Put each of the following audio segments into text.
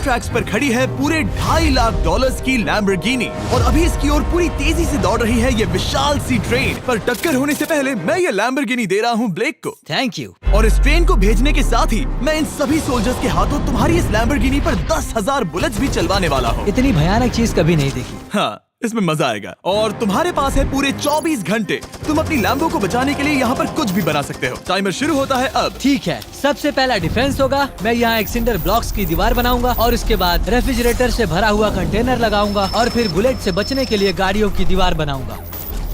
Grand tracks पर खड़ी है पूरे $2.5 लाख की लैम्बोर्गिनी और अभी इसकी ओर पूरी तेजी से दौड़ रही है ये विशाल सी ट्रेन। पर टक्कर होने से पहले मैं ये लैम्बोर्गिनी दे रहा हूँ ब्लेक को। Thank you. और इस ट्रेन को भेजने के साथ ही मैं इन सभी सोल्जर्स के हाथों तुम्हारी इस लैम्बोर्गिनी पर 10,000 बुलेट्स भी चलवाने वाला हूँ। इतनी भयानक चीज कभी नहीं देखी। हाँ, इसमें मजा आएगा। और तुम्हारे पास है पूरे 24 घंटे। तुम अपनी लैम्बो को बचाने के लिए यहाँ पर कुछ भी बना सकते हो। टाइमर शुरू होता है अब। ठीक है, सबसे पहला डिफेंस होगा। मैं यहाँ एक सिंडर ब्लॉक्स की दीवार बनाऊंगा और उसके बाद रेफ्रिजरेटर से भरा हुआ कंटेनर लगाऊंगा और फिर बुलेट से बचने के लिए गाड़ियों की दीवार बनाऊंगा।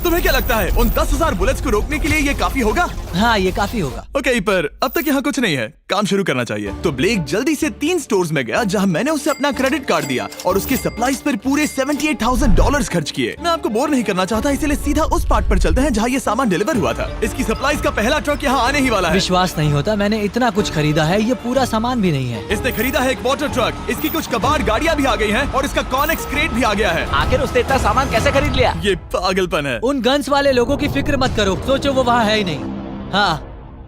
तुम्हें क्या लगता है उन 10,000 बुलेट्स को रोकने के लिए ये काफी होगा? हाँ, ये काफी होगा। ओके, पर अब तक यहाँ कुछ नहीं है, काम शुरू करना चाहिए। तो ब्लेक जल्दी से 3 स्टोर्स में गया जहाँ मैंने उसे अपना क्रेडिट कार्ड दिया और उसके सप्लाईज पर पूरे $78,000 खर्च किए। मैं आपको बोर नहीं करना चाहता, इसलिए सीधा उस पार्ट पर चलते हैं जहाँ ये सामान डिलीवर हुआ था। इसकी सप्लाईज का पहला ट्रक यहाँ आने ही वाला है। विश्वास नहीं होता, मैंने इतना कुछ खरीदा है, ये पूरा सामान भी नहीं है। इसने खरीदा है एक वाटर ट्रक, इसकी कुछ कबाड़ गाड़ियाँ भी आ गई हैं और इसका कॉनेक्स क्रेट भी आ गया है। आखिर उसने इतना सामान कैसे खरीद लिया? ये पागलपन है। उन गन्स वाले लोगों की फिक्र मत करो, सोचो वो वहाँ है ही नहीं। हाँ,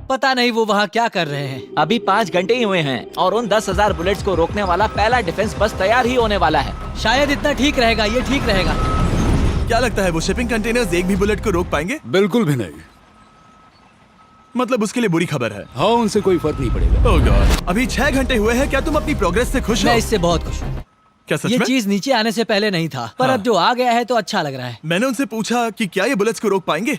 पता नहीं वो वहाँ क्या कर रहे हैं। अभी 5 घंटे ही हुए हैं और उन 10,000 बुलेट्स को रोकने वाला पहला डिफेंस बस तैयार ही होने वाला है। शायद इतना ठीक रहेगा, ये ठीक रहेगा। क्या लगता है वो शिपिंग कंटेनर्स एक भी बुलेट को रोक पाएंगे? बिल्कुल भी नहीं। मतलब उसके लिए बुरी खबर है। हाँ, उनसे कोई फर्क नहीं पड़ेगा। ओह गॉड, अभी 6 घंटे हुए हैं। क्या तुम अपनी प्रोग्रेस से खुश हो? मैं इससे बहुत खुश हूँ। क्या सच ये में? चीज नीचे आने से पहले नहीं था, पर हाँ। अब जो आ गया है तो अच्छा लग रहा है। मैंने उनसे पूछा कि क्या ये बुलेट्स को रोक पाएंगे।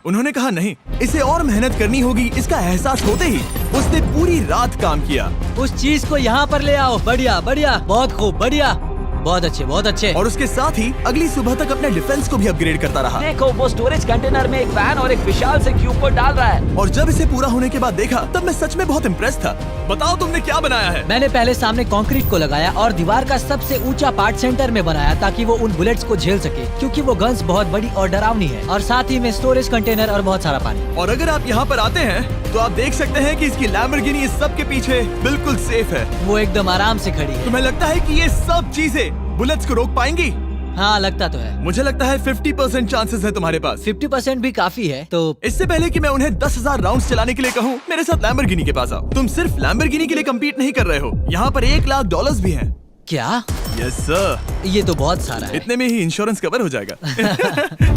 उन्होंने कहा नहीं, इसे और मेहनत करनी होगी। इसका एहसास होते ही उसने पूरी रात काम किया। उस चीज को यहाँ पर ले आओ। बढ़िया बढ़िया, बहुत खूब, बढ़िया, बहुत अच्छे, बहुत अच्छे। और उसके साथ ही अगली सुबह तक अपने डिफेंस को भी अपग्रेड करता रहा। देखो, वो स्टोरेज कंटेनर में एक वैन और एक विशाल से क्यूब को डाल रहा है। और जब इसे पूरा होने के बाद देखा तब मैं सच में बहुत इम्प्रेस था। बताओ तुमने क्या बनाया है? मैंने पहले सामने कंक्रीट को लगाया और दीवार का सबसे ऊंचा पार्ट सेंटर में बनाया ताकि वो उन बुलेट्स को झेल सके, क्योंकि वो गन्स बहुत बड़ी और डरावनी है। और साथ ही में स्टोरेज कंटेनर और बहुत सारा पानी। और अगर आप यहाँ पर आते हैं तो आप देख सकते हैं कि इसकी लैम्बोर्गिनी इस सब के पीछे बिल्कुल सेफ है। वो एकदम आराम से खड़ी है। तुम्हें लगता है कि ये सब चीजें बुलेट्स को रोक पाएंगी? हाँ, लगता तो है। मुझे लगता है 50% चांसेस है तुम्हारे पास। 50% भी काफी है। तो इससे पहले कि मैं उन्हें 10,000 राउंड्स चलाने के लिए कहूँ, मेरे साथ लैम्बोर्गिनी के पास आओ। तुम सिर्फ लैम्बोर्गिनी के लिए कम्पीट नहीं कर रहे हो, यहाँ पर $1 लाख भी हैं। क्या? Yes sir. ये तो बहुत सारा है। इतने में ही इंश्योरेंस कवर हो जाएगा।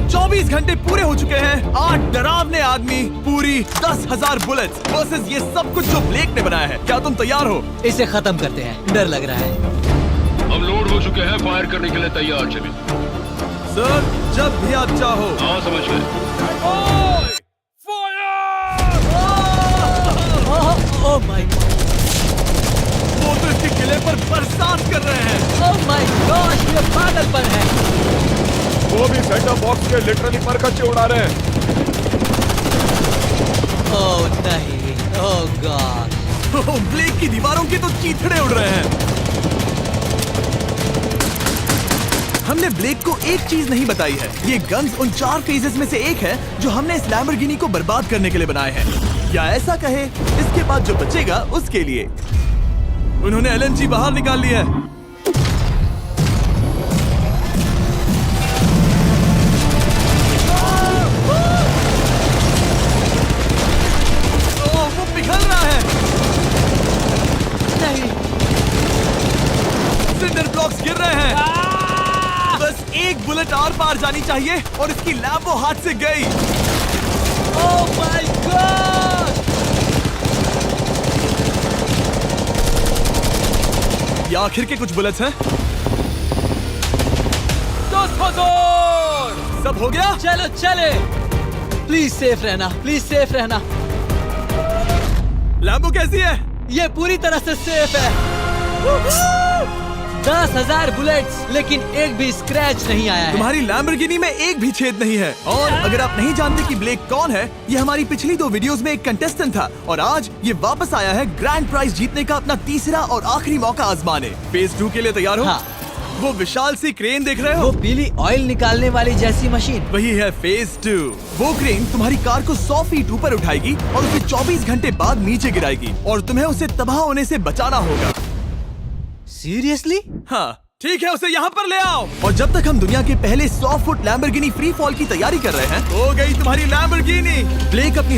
24 घंटे पूरे हो चुके हैं। 8 डरावने आदमी, पूरी 10,000 बुलेट्स वर्सेस ये सब कुछ जो ब्लेक ने बनाया है। क्या तुम तैयार हो? इसे खत्म करते हैं, डर लग रहा है। हम लोड हो चुके हैं, फायर करने के लिए तैयार। चलिए सर, जब भी आप चाहो। हाँ, समझ गए। ओह माय गॉड, वो तो इसके किले पर बरसात कर रहे हैं। ओह माय गॉड, ये पागलपन है। वो भी सेटअप बॉक्स के लिटरली पर कच्चे उड़ा रहे हैं। ओह नहीं, ओह गॉड। ब्लेक की दीवारों के तो चीथड़े उड़ रहे हैं। हमने ब्लेक को एक चीज नहीं बताई है, ये गन्स उन 4 फेजेस में से एक है जो हमने इस लैम्बोर्गिनी को बर्बाद करने के लिए बनाए हैं। या ऐसा कहे, इसके बाद जो बचेगा उसके लिए। उन्होंने LNG बाहर निकाल लिया है। वो पिघल रहा है। नहीं, सिंडर ब्लॉक्स गिर रहे हैं। बस एक बुलेट आर पार जानी चाहिए और इसकी लैम्बो हाथ से गई। Oh my God. ये आखिर के कुछ बुलेट्स हैं। सब हो गया? चलो चले। प्लीज सेफ रहना, प्लीज सेफ रहना। लैम्बो कैसी है? ये पूरी तरह से सेफ है। 10,000 बुलेट्स, लेकिन एक भी स्क्रैच नहीं आया है। तुम्हारी लैम्बोर्गिनी में एक भी छेद नहीं है। और अगर आप नहीं जानते कि ब्लेक कौन है, ये हमारी पिछली 2 वीडियोस में एक कंटेस्टेंट था और आज ये वापस आया है ग्रैंड प्राइज जीतने का अपना तीसरा और आखिरी मौका आजमाने। फेज 2 के लिए तैयार हो? हाँ। वो विशाल सी क्रेन देख रहे वो हो? पीली ऑयल निकालने वाली जैसी मशीन। वही है फेज 2। वो क्रेन तुम्हारी कार को 100 फीट ऊपर उठाएगी और उसे 24 घंटे बाद नीचे गिराएगी और तुम्हें उसे तबाह होने से बचाना होगा। सीरियसली? हाँ, ठीक है, उसे यहाँ पर ले आओ। और जब तक हम दुनिया के पहले 100 फुट लैम्बोर्गिनी फ्री फॉल की तैयारी कर रहे हैं, हो गई तुम्हारी लैम्बोर्गिनी। ब्लेक अपनी